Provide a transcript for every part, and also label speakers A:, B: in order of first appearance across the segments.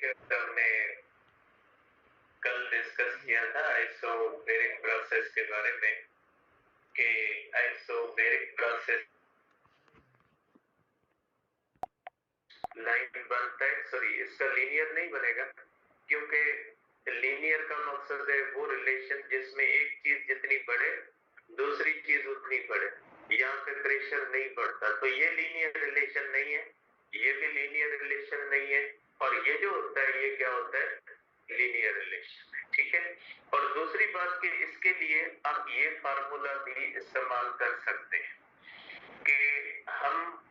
A: हमने कल डिस्कस किया था आइसोबैरिक प्रोसेस के बारे में कि आइसोबैरिक प्रोसेस लाइन बनता है, सॉरी इसका लीनियर नहीं बनेगा, क्योंकि लीनियर का मकसद है वो रिलेशन जिसमें एक चीज जितनी बढ़े दूसरी चीज उतनी बढ़े। यहाँ पे प्रेशर नहीं बढ़ता, तो ये लीनियर रिलेशन नहीं है, ये भी लीनियर रिलेशन नहीं है, और ये जो होता है ये क्या होता है, लीनियर रिलेशन। ठीक है। और दूसरी बात कि इसके लिए आप ये फार्मूला भी इस्तेमाल कर सकते हैं कि हम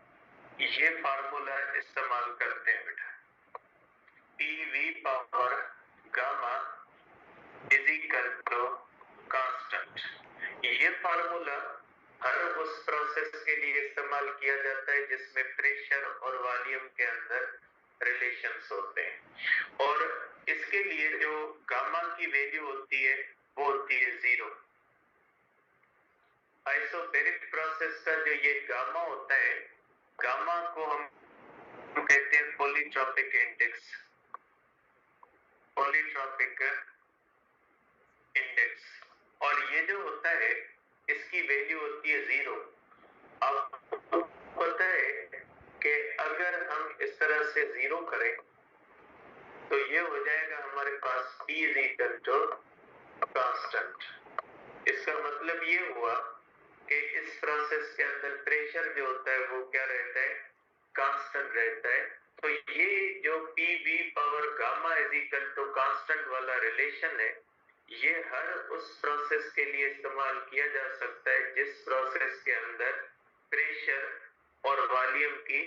A: ये फार्मूला इस्तेमाल करते हैं बेटा, P power gamma is equal to constant. ये फार्मूला हर उस प्रोसेस के लिए इस्तेमाल किया जाता है जिसमें प्रेशर और वॉल्यूम के अंदर रिलेशंस होते हैं, और इसके लिए जो गामा की वैल्यू होती है वो होती है 0। आइसोबैरिक प्रोसेस का जो ये गामा होता है, गामा को हम कहते हैं पॉलीट्रॉपिक इंडेक्स, पॉलीट्रॉपिक इंडेक्स, और ये जो होता है इसकी वैल्यू होती है 0। अब पता है कि अगर हम इस तरह से 0 करें तो ये हो जाएगा हमारे पास P is equal to constant. इसका मतलब ये हुआ कि इस प्रोसेस के अंदर प्रेशर जो होता है वो क्या रहता है, कांस्टेंट रहता है। तो ये जो PV power gamma is equal to constant वाला रिलेशन है, ये हर उस प्रोसेस के लिए इस्तेमाल किया जा सकता है जिस प्रोसेस के अंदर प्रेशर और वॉल्यूम की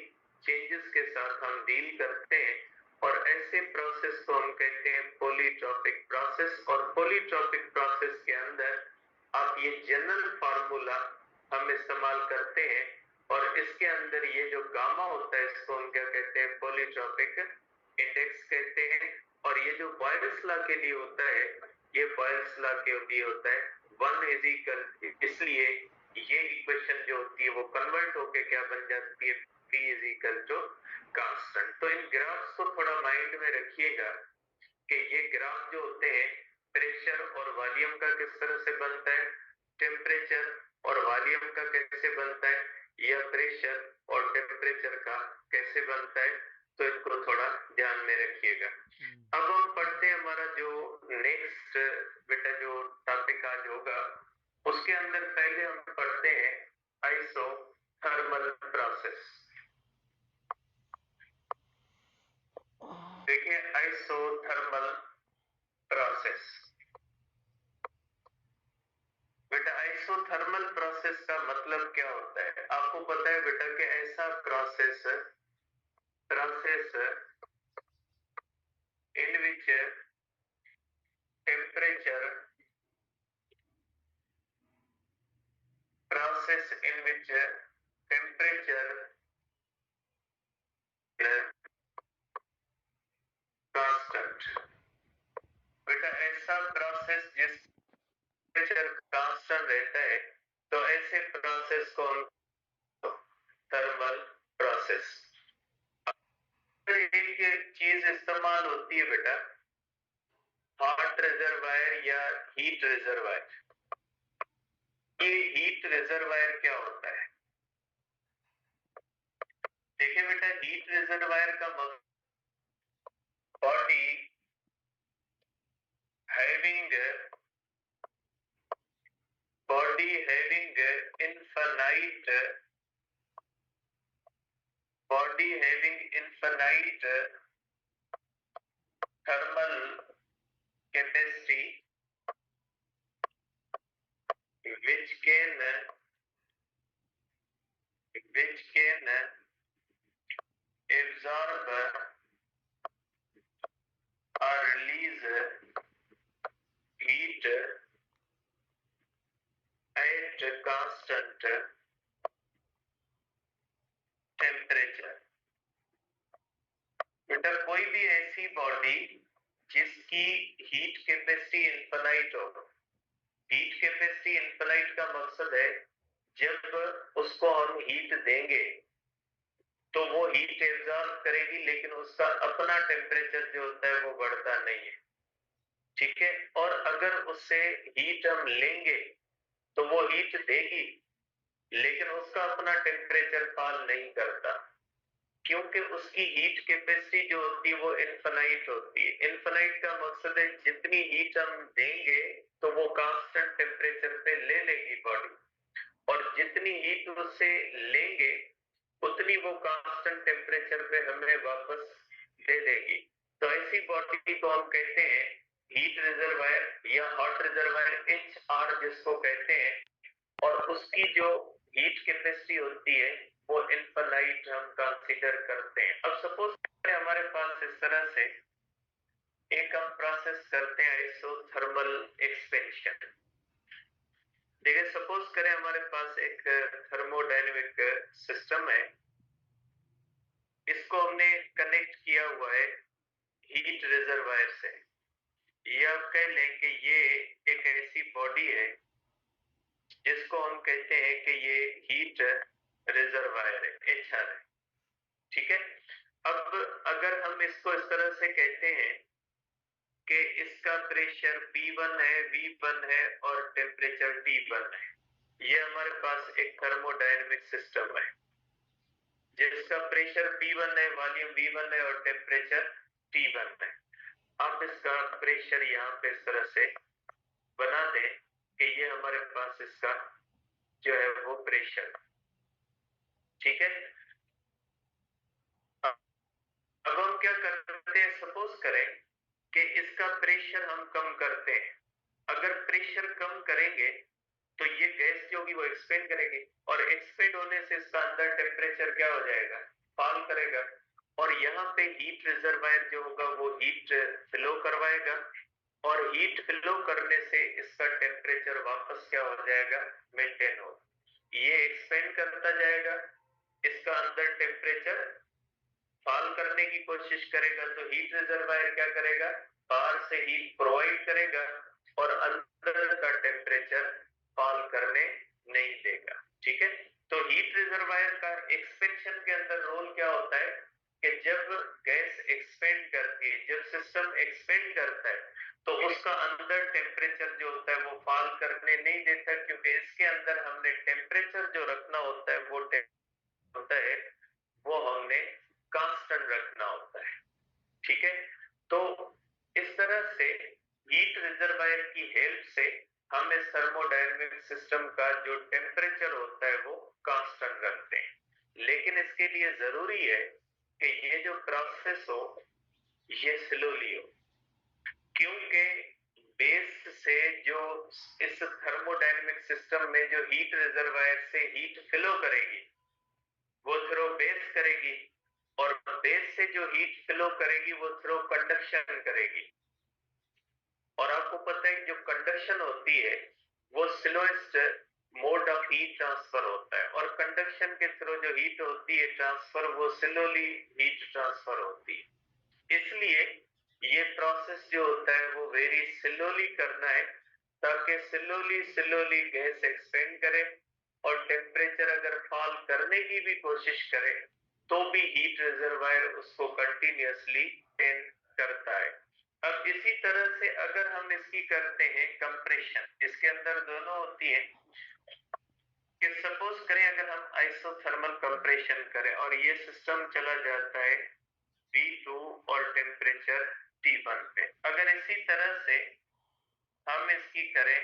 A: चेंजेस के साथ हम डील करते हैं, और ऐसे प्रोसेस को हम कहते हैं पॉलीट्रॉपिक प्रोसेस। और पॉलीट्रॉपिक प्रोसेस के अंदर आप ये जनरल फार्मूला हम इस्तेमाल करते हैं, और इसके अंदर ये जो गामा होता है इसको हम क्या कहते हैं, पॉलीट्रॉपिक इंडेक्स कहते हैं। और ये जो बॉयल्स लॉ के लिए होता है, ये बॉयल्स लॉ के लिए होता है 1 इज इक्वल, इसलिए ये इक्वेशन जो होती है वो कन्वर्ट होके क्या बन जाती है, P is equal to constant. तो इन ग्राफ्स को थोड़ा माइंड में रखिएगा कि ये ग्राफ जो होते हैं प्रेशर और वॉल्यूम का किस तरह से बनता है, टेम्परेचर और वॉल्यूम का कैसे बनता है, या प्रेशर और टेम्परेचर का कैसे बनता है, तो इसको थोड़ा ध्यान में रखिएगा। अब हम पढ़ते हैं हमारा जो नेक्स्ट बेटा जो टॉपिक आज होगा, उसके अंदर पहले हम पढ़ते हैं आइसोथर्मल प्रोसेस। देखिए आइसोथर्मल प्रोसेस, बेटा आइसोथर्मल प्रोसेस का मतलब क्या होता है, आपको पता है बेटा कि ऐसा process in which temperature process in which temperature constant। बेटा ऐसा प्रोसेस जिस टेम्परेचर कांस्टेंट रहता है, तो ऐसे प्रोसेस को हम थर्मल प्रोसेस। एक चीज इस्तेमाल होती है बेटा, हॉट रिजर्वायर या हीट रिजर्वायर। ये हीट रिजर्वायर क्या होता है, देखिए बेटा हीट रिजर्वायर का मतलब body having infinite thermal capacity which can absorb or release heat at constant temperature। बेटा कोई भी ऐसी बॉडी जिसकी हीट कैपेसिटी इनफाइनाइट हो, हीट कैपेसिटी इनफाइनाइट का मकसद है जब उसको हम हीट देंगे तो वो हीट एब्जॉर्ब करेगी, लेकिन उसका अपना टेम्परेचर जो होता है वो बढ़ता नहीं है, ठीक है। और अगर उससे हीट हम लेंगे तो वो हीट देगी, लेकिन उसका अपना टेम्परेचर फॉल नहीं करता, क्योंकि उसकी हीट कैपेसिटी जो होती है वो इनफाइनाइट होती है। इनफाइनाइट का मकसद है जितनी हीट हम देंगे तो वो कांस्टेंट टेम्परेचर पे ले लेगी बॉडी, और जितनी हीट उससे लेंगे उतनी वो कांस्टेंट टेम्परेचर पे हमें वापस दे देगी। तो ऐसी बॉडी को हम कहते हैं हीट रिजर्वायर या हॉट रिजर्वायर, HR जिसको कहते हैं। और उसकी जो हीट कैपेसिटी होती है वो इनफाइनाइट हम कंसीडर करते हैं। अब सपोज हमारे पास इस तरह से एक हम प्रोसेस करते हैं आइसोथर्मल एक्सपेंशन। देखिए, सपोज करें हमारे पास एक थर्मोडायनेमिक सिस्टम है, इसको हमने कनेक्ट किया हुआ है हीट रिजर्वायर से। या कह लें कि ये एक ऐसी बॉडी है जिसको हम कहते हैं कि ये हीट रिजर्वायर है, HR है, ठीक है। अब अगर हम इसको इस तरह से कहते हैं कि इसका प्रेशर P1 है, V1 है और टेम्परेचर T1 है, ये हमारे पास एक थर्मोडायनेमिक सिस्टम है जिसका प्रेशर P1 है, वॉल्यूम V1 है और टेम्परेचर T1 है। आप इसका प्रेशर यहाँ पे इस तरह से बना दें कि ये हमारे पास इसका जो है वो प्रेशर, ठीक है। अब हम क्या करते हैं, सपोज करें कि इसका प्रेशर हम कम करते हैं। अगर प्रेशर कम करेंगे तो ये गैस जो होगी वो एक्सपेंड करेगी, और एक्सपेंड होने से इसका अंदर टेम्परेचर क्या हो जाएगा, फॉल करेगा। और यहाँ पे हीट रिजर्वायर जो होगा वो हीट फ्लो करवाएगा, और हीट फ्लो करने से इसका टेम्परेचर वापस क्या हो जाएगा, मेंटेन हो। ये एक्सपेंड करता जाएगा, इसका अंदर टेम्परेचर फॉल करने की कोशिश करेगा, तो हीट रिजर्वायर क्या करेगा, बाहर से हीट प्रोवाइड करेगा और अंदर का टेम्परेचर फॉल करने नहीं देगा, ठीक है। तो हीट रिजर्वायर का एक्सपेंशन के अंदर रोल क्या होता है कि जब गैस एक्सपेंड करती है, जब सिस्टम एक्सपेंड करता है, तो उसका अंदर टेम्परेचर जो होता है वो फॉल करने नहीं देता, क्योंकि इसके अंदर हमने टेम्परेचर जो रखना होता है वो हमने कांस्टेंट रखना होता है, ठीक है। तो इस तरह से हीट रिजर्वायर की हेल्प से हम इस थर्मोडायनेमिक सिस्टम का जो टेम्परेचर होता है वो कांस्टेंट रखते हैं। लेकिन इसके लिए जरूरी है कि ये जो प्रोसेस हो ये स्लोली हो, क्योंकि बेस से जो इस थर्मोडायनेमिक सिस्टम में जो हीट रिजर्वायर से हीट फ्लो करेगी वो थ्रो बेस करेगी, और बेस से जो हीट फ्लो करेगी वो थ्रो कंडक्शन करेगी। और आपको पता है जो कंडक्शन होती है वो slowest mode of heat transfer होता है, और कंडक्शन के थ्रू जो हीट होती है ट्रांसफर वो स्लोली हीट ट्रांसफर होती है। इसलिए ये प्रोसेस जो होता है वो वेरी स्लोली करना है, ताकि स्लोली गैस एक्सपेंड करे, और टेम्परेचर अगर फॉल करने की भी कोशिश करे तो भी हीट रिजर्वायर उसको कंटिन्यूअसली मेंटेन करता है। अब इसी तरह से अगर हम इसकी करते हैं कंप्रेशन, इसके अंदर दोनों होती है कि सपोज करें अगर हम आइसोथर्मल कंप्रेशन करें और ये सिस्टम चला जाता है V2 और टेम्परेचर T1 पे, अगर इसी तरह से हम इसकी करें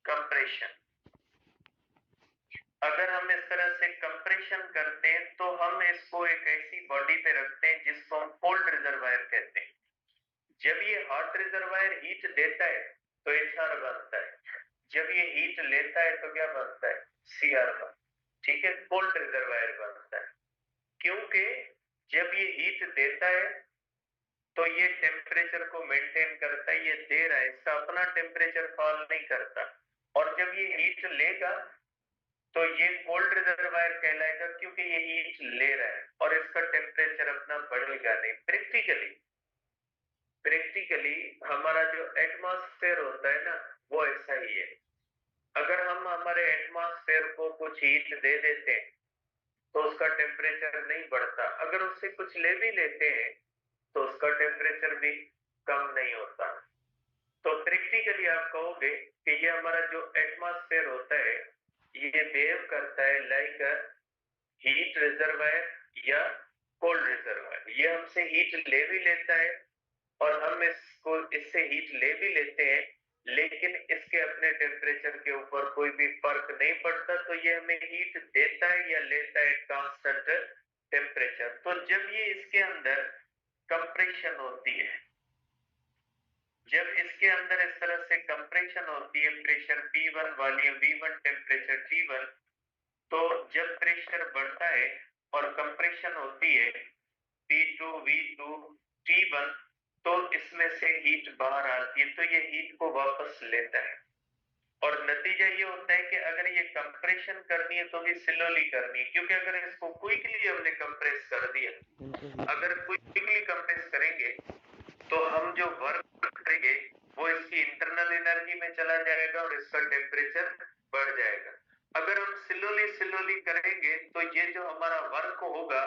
A: कंप्रेशन, अगर हम इस तरह से कंप्रेशन करते हैं तो हम इसको एक ऐसी बॉडी पे रखते हैं जिसको हम कोल्ड रिजर्वायर कहते हैं। जब ये हॉट रिजर्वायर हीट देता है तो HR बनता है, जब ये हीट लेता है तो क्या बनता है, CR बनता है, ठीक है, कोल्ड रिजर्वायर बनता है। क्योंकि जब ये हीट देता है तो ये टेम्परेचर को मेंटेन करता है, ये दे रहा है, इसका अपना टेम्परेचर फॉल नहीं करता। और जब ये हीट लेगा तो ये कोल्ड रिजर्वायर कहलाएगा, क्योंकि ये हीट ले रहा है और इसका टेम्परेचर अपना बढ़ेगा नहीं। प्रैक्टिकली हमारा जो एटमॉस्फेयर होता है ना वो ऐसा ही है। अगर हम हमारे एटमॉस्फेयर को कुछ हीट दे देते हैं तो उसका टेम्परेचर नहीं बढ़ता, अगर उससे कुछ ले भी लेते हैं तो उसका टेम्परेचर भी कम नहीं होता। तो प्रैक्टिकली आप कहोगे कि ये हमारा जो एटमॉस्फेयर होता है ये बिहेव करता है लाइक अ हीट रिजर्वायर या कोल्ड रिजर्वायर। ये हमसे हीट ले भी लेता है और हम इसको इससे हीट ले भी लेते हैं, लेकिन इसके अपने टेम्परेचर के ऊपर कोई भी फर्क नहीं पड़ता। तो ये हमें हीट देता है या लेता है कांस्टेंट टेम्परेचर। तो जब ये इसके अंदर कंप्रेशन होती है, जब इसके अंदर इस तरह से कंप्रेशन होती है, pressure P1 volume V1 temperature T1, तो जब प्रेशर बढ़ता है और कंप्रेशन होती है P2 V2 T1, तो इसमें से हीट बाहर आती है, तो ये हीट को वापस लेता है। और नतीजा ये होता है कि अगर ये कंप्रेशन करनी है तो भी स्लोली करनी है, क्योंकि अगर इसको क्विकली हमने कंप्रेस कर दिया, अगर क्विकली कंप्रेस करेंगे तो हम जो वर्क करेंगे वो इसकी इंटरनल एनर्जी में चला जाएगा और इसका टेम्परेचर बढ़ जाएगा। अगर हम स्लोली करेंगे तो ये जो हमारा वर्क होगा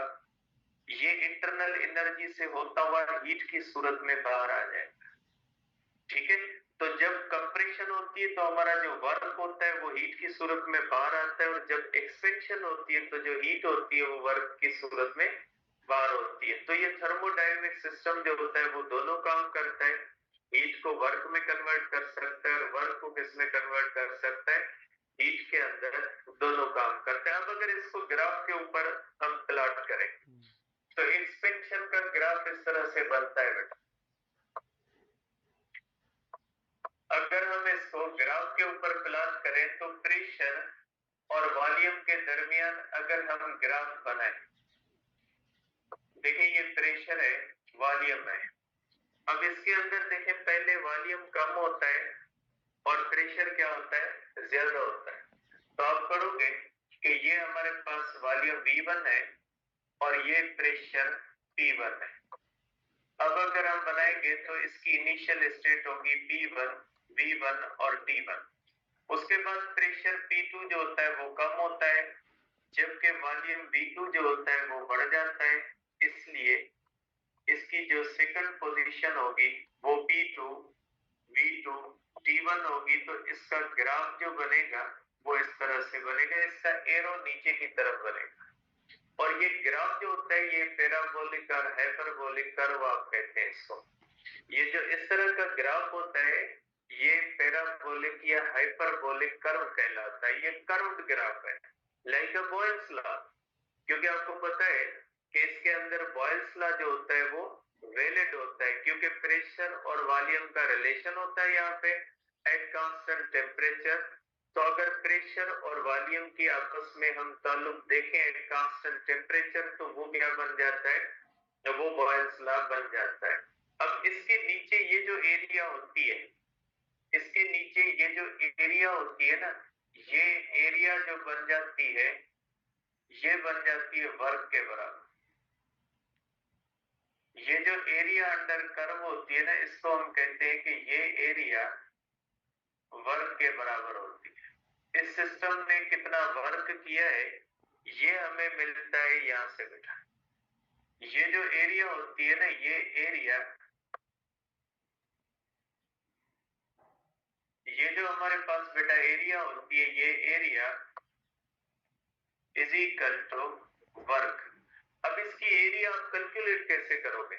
A: ये इंटरनल एनर्जी से होता हुआ हीट की सूरत में बाहर आ जाएगा। ठीक है, तो जब कंप्रेशन होती है तो हमारा जो वर्क होता है वो हीट की सूरत में बाहर आता है, और जब एक्सपेंशन होती है तो जो हीट होती है वो वर्क की सूरत में बाहर होती है। तो ये थर्मोडायनेमिक सिस्टम जो होता है वो दोनों काम करता है, हीट को वर्क में कन्वर्ट कर सकता है और वर्क को किस में कन्वर्ट कर सकता है, हीट के अंदर। दोनों काम करते हैं। अब अगर इसको ग्राफ के ऊपर हम प्लॉट करें तो एक्सपेंशन का ग्राफ इस तरह से बनता है बेटा। अगर हम इसको ग्राफ के ऊपर प्लॉट करें तो प्रेशर और वॉल्यूम के दरमियान अगर हम ग्राफ बनाएं, देखिए ये प्रेशर है, वॉल्यूम है। अब इसके अंदर देखें, पहले वॉल्यूम कम होता है और प्रेशर क्या होता है, ज्यादा होता है। तो आप पढ़ोगे कि ये हमारे पास वॉल्यूम V1 है और ये प्रेशर P1 है। अब अगर हम बनाएंगे तो इसकी इनिशियल स्टेट होगी P1, V1 और T1। उसके बाद प्रेशर P2 जो होता है वो कम होता है, जबकि वॉल्यूम V2 जो होता है वो बढ़ जाता है। इसलिए इसकी जो सेकंड पोजीशन होगी वो P2 V2 T1 होगी। तो इसका ग्राफ जो बनेगा वो इस तरह से बनेगा, इसका एरो नीचे की तरफ बनेगा। और ये ग्राफ जो होता है ये पैराबोलिक और हाइपरबोलिक कर्व आप कहते हैं इसको। ये जो इस तरह का ग्राफ होता है ये पैराबोलिक या हाइपरबोलिक कर्व कहलाता है। ये कर्व्ड ग्राफ है, लाइक अ बॉयल्स लॉ। क्योंकि आपको पता है कि इसके अंदर बॉयल्स लॉ जो होता है वो वैलिड होता है, क्योंकि प्रेशर और वॉल्यूम का रिलेशन होता है यहाँ पे एट कांस्टेंट टेम्परेचर। तो अगर प्रेशर और वॉल्यूम की आपस में हम ताल्लुक देखें एट कांस्टेंट टेम्परेचर, तो वो क्या बन जाता है, तो वो बॉयल्स लॉ बन जाता है। अब इसके नीचे ये जो एरिया होती है, इसके नीचे ये जो एरिया होती है ना, ये एरिया जो बन जाती है ये बन जाती है वर्क के बराबर। ये जो एरिया अंडर कर्व होती है ना, इसको हम कहते हैं कि ये एरिया वर्क के बराबर होती है। इस सिस्टम ने कितना वर्क किया है ये हमें मिलता है यहां से बेटा। ये जो एरिया होती है ना, ये जो हमारे पास बेटा एरिया होती है, ये area is equal to work. अब इसकी एरिया आप कैलकुलेट कैसे करोगे?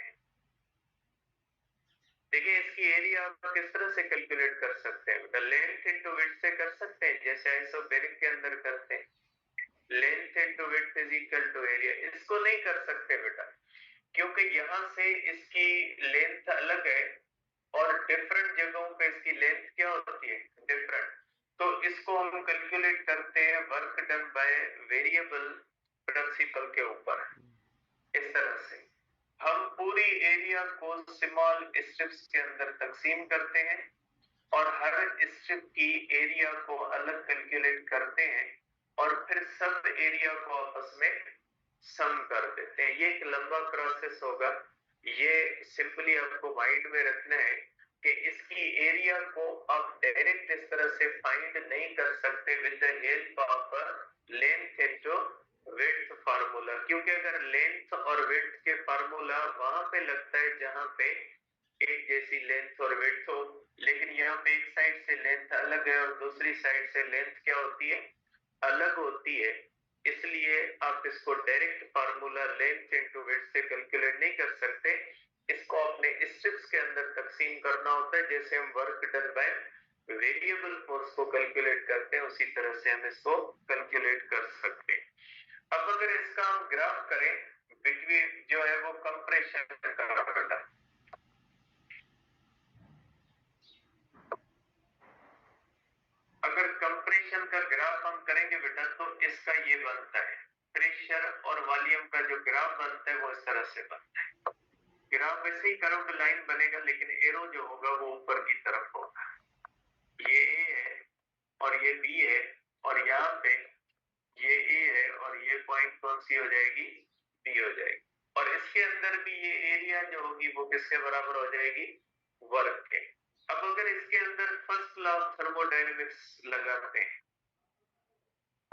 A: देखिए इसकी एरिया आप किस तरह से कैलकुलेट कर सकते हैं बेटा, लेंथ इनटू विड्थ से कर सकते हैं, जैसे आइसोबैरिक के अंदर करते हैं। Length into width is equal to area. इसको नहीं कर सकते बेटा, क्योंकि यहां से इसकी लेंथ अलग है और डिफरेंट जगहों पे इसकी लेंथ क्या होती है, डिफरेंट। तो इसको हम कैलकुलेट करते हैं work done by variable principle के ऊपर। इस तरह से हम पूरी एरिया को स्मॉल स्ट्रिप्स के अंदर तकसीम करते हैं और हर स्ट्रिप की एरिया को अलग कैलकुलेट करते हैं और फिर सब एरिया को आपस में सम कर देते हैं। ये एक लंबा प्रोसेस होगा, ये सिंपली आपको माइंड में रखना है कि इसकी एरिया को आप डायरेक्ट इस तरह से फाइंड नहीं कर सकते with the help of length into width formula, क्योंकि अगर लेंथ और विड्थ के फार्मूला वहां पे लगता है जहां पे एक जैसी लेंथ और विड्थ हो, लेकिन यहाँ पे एक साइड से लेंथ अलग है और दूसरी साइड से लेंथ क्या होती है, अलग होती है। इसलिए आप इसको direct formula length into width से कैलकुलेट नहीं कर सकते, इसको अपने स्टेप्स के अंदर तकसीम करना होता है। जैसे हम work done by variable force को कैलकुलेट करते हैं, उसी तरह से हम इसको कैलकुलेट कर सकते हैं। अब अगर इसका हम ग्राफ करें बिटवीन जो है वो कंप्रेशन का बेटा, अगर कंप्रेशन का ग्राफ हम करेंगे बेटा तो इसका ये बनता है, प्रेशर और वॉल्यूम का जो ग्राफ बनता है वो इस तरह से बनता है। ग्राफ वैसे ही कर्व्ड लाइन बनेगा, लेकिन एरो जो होगा वो ऊपर की तरफ होगा। ये ए है और ये बी है, और यहाँ पे ये ए है और ये पॉइंट कौन सी हो जाएगी, बी हो जाएगी। और इसके अंदर भी ये एरिया जो होगी वो किसके बराबर हो जाएगी, वर्क के। अब अगर इसके अंदर फर्स्ट लॉ ऑफ थर्मोडायनेमिक्स लगाते हैं,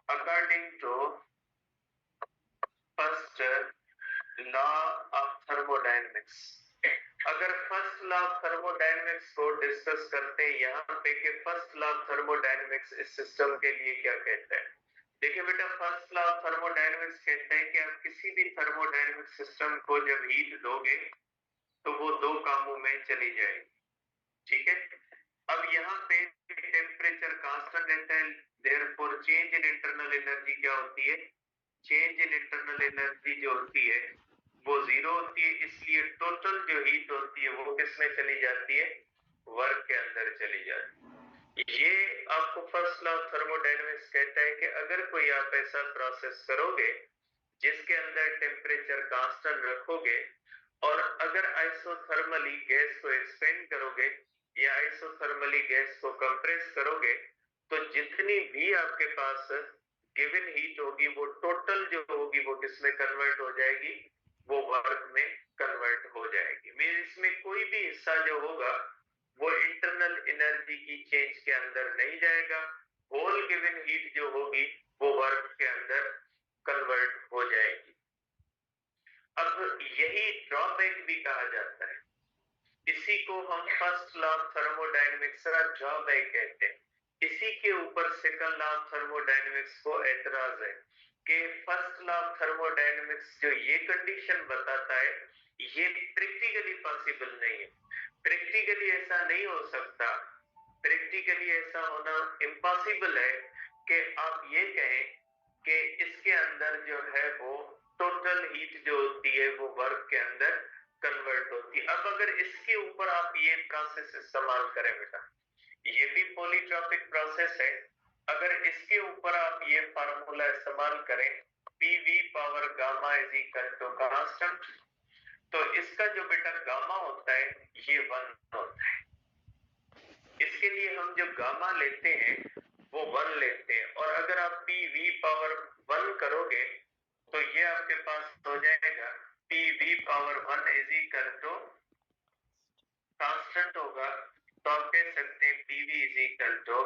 A: according to first law of thermodynamics, अगर फर्स्ट लॉ ऑफ थर्मोडायनेमिक्स को डिस्कस करते हैं यहाँ पे कि फर्स्ट लॉ ऑफ थर्मोडायनेमिक्स इस सिस्टम के लिए क्या कहता है। देखिए बेटा, फर्स्ट लॉ ऑफ थर्मोडायनेमिक्स कहता है कि आप किसी भी थर्मोडायनेमिक सिस्टम को जब हीट दोगे तो वो दो कामों में चली जाएगी, ठीक है। अब यहाँ पे टेम्परेचर कांस्टेंट रहता है, therefore change in internal energy क्या होती है, चेंज इन इंटरनल एनर्जी जो होती है वो जीरो होती है। इसलिए टोटल जो हीट होती है वो किसमें चली जाती है, वर्क के अंदर चली जाती है। ये आपको फर्स्ट लॉ ऑफ थर्मोडायनेमिक्स कहता है कि अगर कोई आप ऐसा प्रोसेस करोगे जिसके अंदर टेम्परेचर कांस्टेंट रखोगे और अगर आइसोथर्मली गैस को एक्सपेंड करोगे या आइसोथर्मली गैस को कंप्रेस करोगे तो जितनी भी आपके पास गिवन हीट होगी वो टोटल जो होगी वो किसमें कन्वर्ट हो जाएगी, वो वर्क में कन्वर्ट हो जाएगी। मीन इसमें कोई भी हिस्सा जो होगा वो इंटरनल एनर्जी की चेंज के अंदर नहीं जाएगा, होल गिवन हीट जो होगी वो वर्क के अंदर कन्वर्ट हो जाएगी। अब यही ड्रॉबैक भी कहा जाता है, इसी को हम फर्स्ट लॉ ऑफ थर्मोडायनेमिक्स का ड्रॉबैक कहते हैं। इसी के ऊपर सेकंड लॉ ऑफ थर्मोडायनेमिक्स को एतराज है कि फर्स्ट लॉ ऑफ थर्मोडायनेमिक्स जो ये कंडीशन बताता है ये प्रैक्टिकली पॉसिबल नहीं है, प्रैक्टिकली ऐसा नहीं हो सकता, प्रैक्टिकली ऐसा होना इम्पॉसिबल है कि आप ये कहें कि इसके अंदर जो है वो टोटल हीट जो होती है वो वर्क के अंदर कन्वर्ट होती है। अब अगर इसके ऊपर आप ये प्रोसेस इस्तेमाल करें बेटा, ये भी पॉलीट्रॉपिक प्रोसेस है, अगर इसके ऊपर आप ये फार्मूला इस्तेमाल करें PV power gamma is equal to constant, तो इसका जो बेटा गामा होता है ये 1 होता है। इसके लिए हम जो गामा लेते हैं वो 1 लेते हैं, और अगर आप पीवी पावर 1 करोगे तो ये आपके पास हो जाएगा PV power 1 is equal to constant होगा, तो आप कह सकते हैं PV is equal to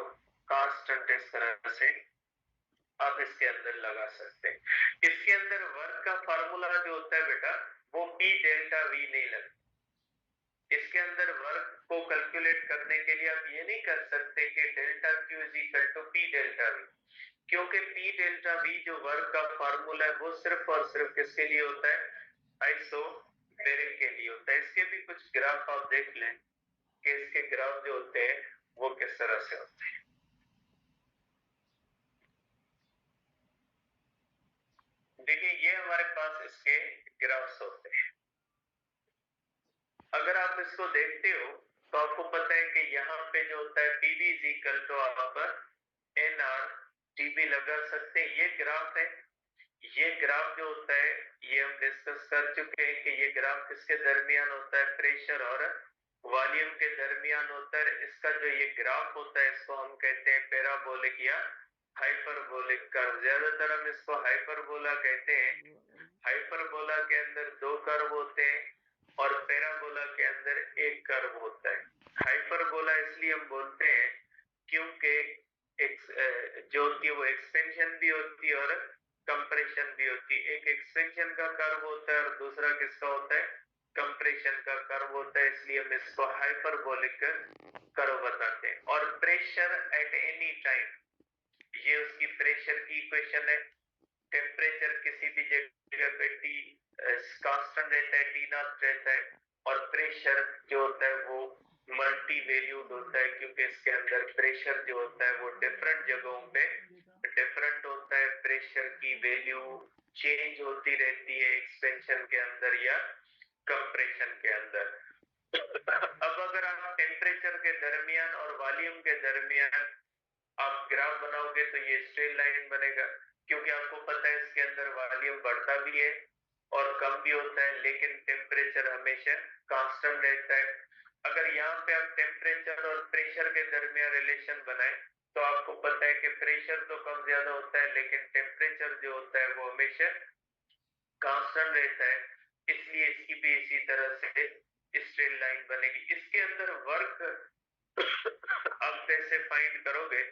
A: constant. इस तरह से आप इसके अंदर लगा सकते हैं। इसके अंदर वर्क का फार्मूला जो होता है बेटा वो पी डेल्टा वी नहीं लगता। इसके अंदर वर्क को कैलकुलेट करने के लिए आप ये नहीं कर सकते कि delta Q is equal to P delta V, क्योंकि पी डेल्टा वी जो वर्क का फार्मूला है वो सिर्फ और सिर्फ किसके लिए होता है, आइसोबैरिक के लिए होता है। इसके भी कुछ ग्राफ आप देख लें कि इसके ग्राफ जो होते हैं वो किस तरह से होते हैं। देखिए ये हमारे पास इसके ग्राफ्स होते हैं। अगर आप इसको देखते हो तो आपको पता है कि यहाँ पे जो होता है पीवी इज इक्वल टू आप एन आर टीबी लगा सकते हैं। ये ग्राफ है, ये ग्राफ जो होता है ये हम डिस्कस कर चुके हैं कि ये ग्राफ किसके दरमियान होता है, प्रेशर और वॉल्यूम के दरमियान होता है। इसका जो ये ग्राफ होता है इसको हम कहते हैं पैराबोलिक या हाइपरबोलिक कर्व। ज्यादातर हम इसको हाइपरबोला कहते हैं। हाइपरबोला के अंदर 2 कर्व होते हैं और पैराबोला के अंदर एक कर्व होता है। हाइपरबोला इसलिए हम बोलते हैं क्योंकि जो होती है वो एक्सपेंशन भी होती है और कंप्रेशन भी होती है। एक एक्सपेंशन का कर्व होता है और दूसरा किसका होता है, कंप्रेशन का कर्व होता है, इसलिए हम इसको हाइपरबोलिक कर्व बताते हैं। और प्रेशर एट एनी टाइम, ये उसकी प्रेशर की इक्वेशन है। टेम्परेचर किसी भी जगह पे टी कांस्टेंट रहता है, टी नॉट रहता है, और प्रेशर जो होता है वो मल्टी वैल्यूड होता है, क्योंकि इसके अंदर प्रेशर जो होता है वो डिफरेंट जगहों पे डिफरेंट होता है। प्रेशर की वैल्यू चेंज होती रहती है एक्सपेंशन के अंदर या कंप्रेशन के अंदर। अब अगर आप टेम्परेचर के दरमियान और वॉल्यूम के दरमियान आप ग्राफ बनाओगे तो ये स्ट्रेट लाइन बनेगा, क्योंकि आपको पता है इसके अंदर वॉल्यूम बढ़ता भी है और कम भी होता है, लेकिन टेम्परेचर हमेशा कांस्टेंट रहता है। अगर यहाँ पे आप टेम्परेचर और प्रेशर के दरमियान रिलेशन बनाए तो आपको पता है कि प्रेशर तो कम ज्यादा होता है, लेकिन टेम्परेचर जो होता है वो हमेशा कांस्टेंट रहता है, इसलिए इसकी भी इसी तरह से स्ट्रेट लाइन बनेगी। इसके अंदर वर्क आप कैसे फाइंड करोगे,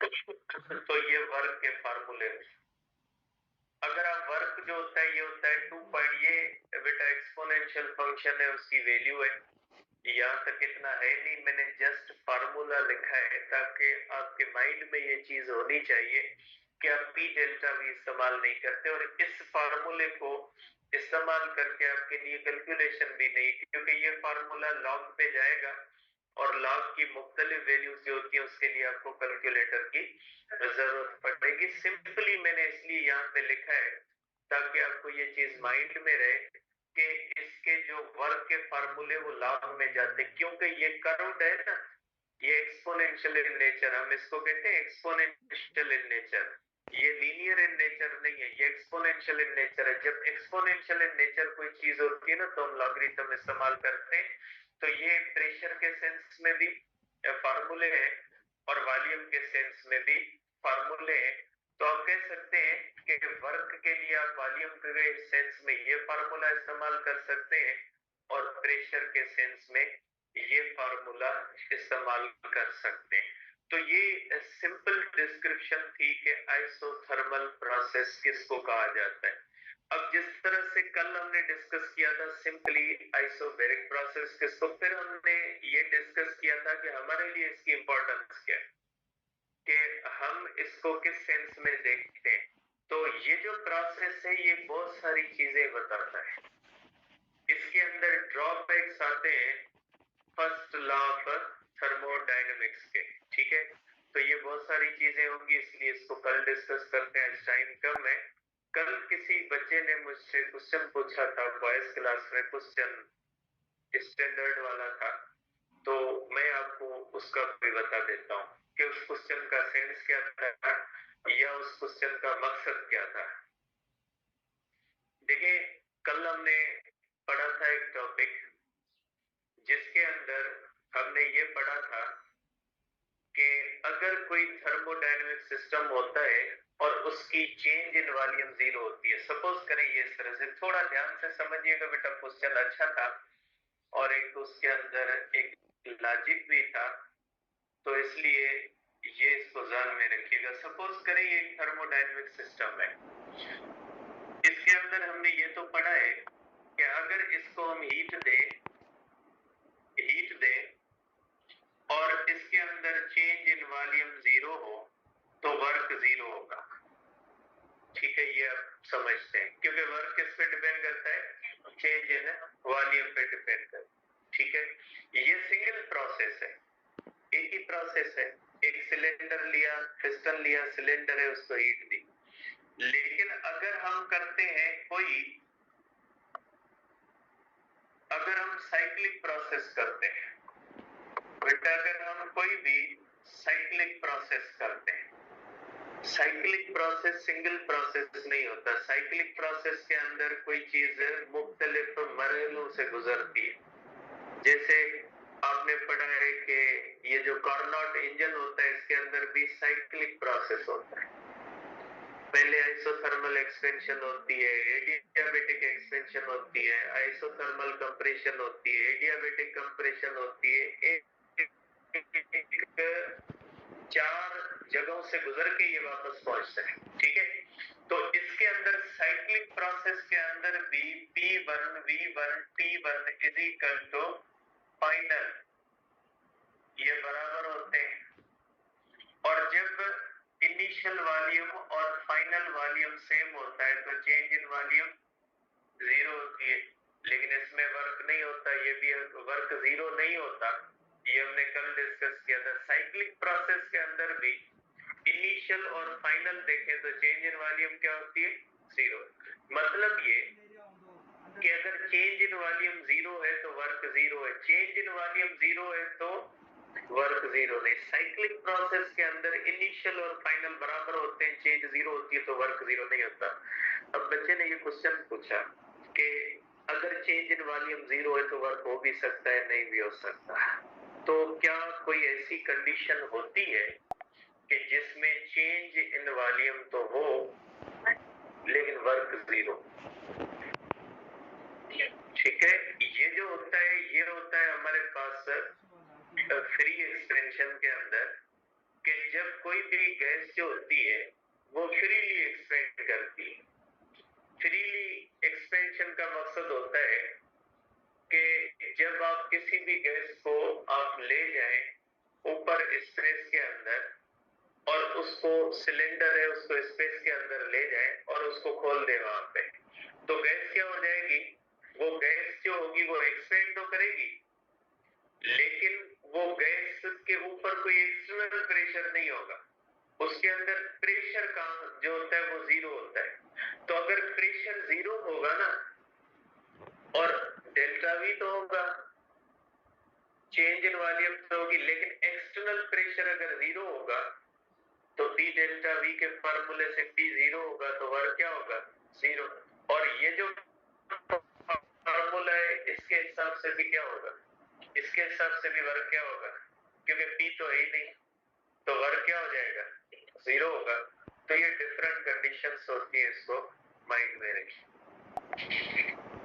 A: तो ये वर्क के फार्मूले, अगर आप वर्क जो होता है ये होता है 2 पॉइंट, ये बेटा एक्सपोनेंशियल फंक्शन है, उसकी वैल्यू है। यहाँ तक इतना है नहीं, मैंने जस्ट फार्मूला लिखा है ताकि आपके माइंड में ये चीज होनी चाहिए कि आप पी डेल्टा भी इस्तेमाल नहीं करते, और इस फार्मूले को इस्तेमाल करके आपके लिए कैलकुलेशन भी नहीं, क्योंकि ये फार्मूला लॉग पे जाएगा और लॉग की मुख्तलिफ वैल्यूज जो होती है उसके लिए आपको कैलकुलेटर की जरूरत पड़ेगी। सिंपली मैंने इसलिए यहाँ पे लिखा है ताकि आपको ये चीज माइंड में रहे कि इसके जो वर्क के फार्मूले वो लॉग में जाते, क्योंकि ये कर्व्ड है ना, ये एक्सपोनेंशियल इन नेचर, हम इसको कहते हैं एक्सपोनेंशियल इन नेचर, ये लीनियर इन नेचर नहीं है, ये एक्सपोनेंशियल इन नेचर है। जब एक्सपोनेंशियल इन नेचर कोई चीज होती है ना तो हम लॉगरिथम इस्तेमाल करते हैं। तो ये प्रेशर के सेंस में भी फार्मूले हैं और वॉल्यूम के सेंस में भी फार्मूले हैं। तो आप कह सकते हैं कि वर्क के लिए आप वॉल्यूम के सेंस में ये फार्मूला इस्तेमाल कर सकते हैं और प्रेशर के सेंस में ये फार्मूला इस्तेमाल कर सकते हैं। तो ये सिंपल डिस्क्रिप्शन थी कि आइसोथर्मल प्रोसेस किसको कहा जाता है। अब जिस तरह से कल हमने डिस्कस किया था सिंपली आइसोबैरिक प्रोसेस किसको, फिर हमने ये डिस्कस किया था कि हमारे लिए इसकी इंपॉर्टेंस क्या है, कि हम इसको किस सेंस में देखते हैं। तो ये जो प्रोसेस है ये बहुत सारी चीजें बताता है, इसके अंदर ड्रॉबैक्स आते हैं फर्स्ट लॉ ऑफ थर्मोडायनेमिक्स के, ठीक है। तो ये बहुत सारी चीजें होंगी, इसलिए इसको कल डिस्कस करते हैं, टाइम कम है। कल किसी बच्चे ने मुझसे क्वेश्चन पूछा था बॉयज क्लास में, क्वेश्चन स्टैंडर्ड वाला था, तो मैं आपको उसका भी बता देता हूँ कि उस क्वेश्चन का सेंस क्या था या उस क्वेश्चन का मकसद क्या था। देखिए कल हमने पढ़ा था एक टॉपिक जिसके अंदर हमने ये पढ़ा था कि अगर कोई थर्मोडायनेमिक सिस्टम होता है और उसकी चेंज इन वॉल्यूम जीरो होती है, सपोज करें ये इस तरह से, थोड़ा ध्यान से समझिएगा बेटा, क्वेश्चन अच्छा था और एक उसके अंदर एक लॉजिक भी था, तो इसलिए ये इसको ध्यान में रखिएगा। सपोज करें ये एक थर्मोडायनेमिक सिस्टम है, इसके अंदर हमने ये तो पढ़ा है कि अगर इसको हम हीट दे और इसके अंदर चेंज इन वॉल्यूम जीरो हो तो वर्क जीरो होगा, ठीक है। ये आप समझते हैं, क्योंकि वर्क किस पे डिपेंड करता है, चेंज इन वॉल्यूम पे डिपेंड करता है, ठीक है। ये सिंगल प्रोसेस है, एक ही प्रोसेस है, एक सिलेंडर लिया, पिस्टन लिया, सिलेंडर है, उसको हीट दी। लेकिन अगर हम करते हैं अगर हम साइक्लिक प्रोसेस करते हैं बेटा, अगर हम कोई भी साइक्लिक प्रोसेस करते हैं, साइक्लिक प्रोसेस सिंगल प्रोसेस नहीं होता, साइक्लिक प्रोसेस के अंदर कोई चीज मुख्तलिफ मरहलों से गुजरती है। जैसे आपने पढ़ा है कि ये जो कार्नोट इंजन होता है इसके अंदर भी साइक्लिक प्रोसेस होता है, पहले आइसोथर्मल एक्सपेंशन होती है, एडियाबैटिक एक्सपेंशन होती है, आइसोथर्मल कंप्रेशन होती है, एडियाबैटिक कंप्रेशन होती है, एक 4 जगहों से गुजर के ये वापस पहुंचता है, ठीक है। तो इसके अंदर साइक्लिक प्रोसेस के अंदर भी P1 V1 T1 is equal to final, ये बराबर होते हैं। और जब इनिशियल वॉल्यूम और फाइनल वॉल्यूम सेम होता है तो चेंज इन वॉल्यूम 0 होती है। लेकिन इसमें वर्क नहीं होता, ये भी वर्क 0 नहीं होता, ये हमने कल डिस्कस किया था। साइक्लिक प्रोसेस के अंदर भी इनिशियल और फाइनल देखें तो चेंज इन वॉल्यूम क्या होती है? 0। मतलब ये कि अगर चेंज इन वॉल्यूम 0 है तो वर्क 0 है, चेंज इन वॉल्यूम 0 है तो वर्क 0 नहीं। साइक्लिक प्रोसेस के अंदर इनिशियल और फाइनल बराबर होते हैं, चेंज 0 होती है तो वर्क 0 नहीं होता। अब बच्चे ने ये क्वेश्चन पूछा कि अगर चेंज इन वॉल्यूम 0 है तो वर्क हो भी सकता है, नहीं भी हो सकता, तो क्या कोई ऐसी कंडीशन होती है कि जिसमें चेंज इन वॉल्यूम तो हो लेकिन वर्क 0? ठीक है, ये जो होता है ये होता है हमारे पास फ्री एक्सपेंशन के अंदर, कि जब कोई भी गैस जो होती है वो फ्रीली एक्सपेंड करती है। फ्रीली एक्सपेंशन का मकसद होता है कि जब आप किसी भी गैस को आप ले जाएं ऊपर स्पेस के अंदर और उसको सिलेंडर है उसको स्पेस के अंदर ले जाएं और उसको खोल दे वहां पे, तो गैस क्या हो जाएगी? वो गैस जो होगी वो एक्सपेंड तो करेगी, लेकिन वो गैस के ऊपर कोई एक्सटर्नल प्रेशर नहीं होगा, उसके अंदर प्रेशर का जो होता है वो 0 होता है। तो अगर प्रेशर 0 होगा ना और डेल्टा V तो होगा, चेंज इन वॉल्यूम तो होगी, लेकिन एक्सटर्नल प्रेशर अगर 0 होगा तो P डेल्टा V के फार्मूले से P 0 होगा तो वर्क क्या होगा? 0। और ये जो फार्मूला है इसके हिसाब से भी क्या होगा? इसके हिसाब से भी वर्क क्या होगा? क्योंकि P तो है ही नहीं, तो वर्क क्या हो जाएगा? 0 होगा। तो ये डिफरेंट कंडीशंस होती है, इसको माइंड में रखिए।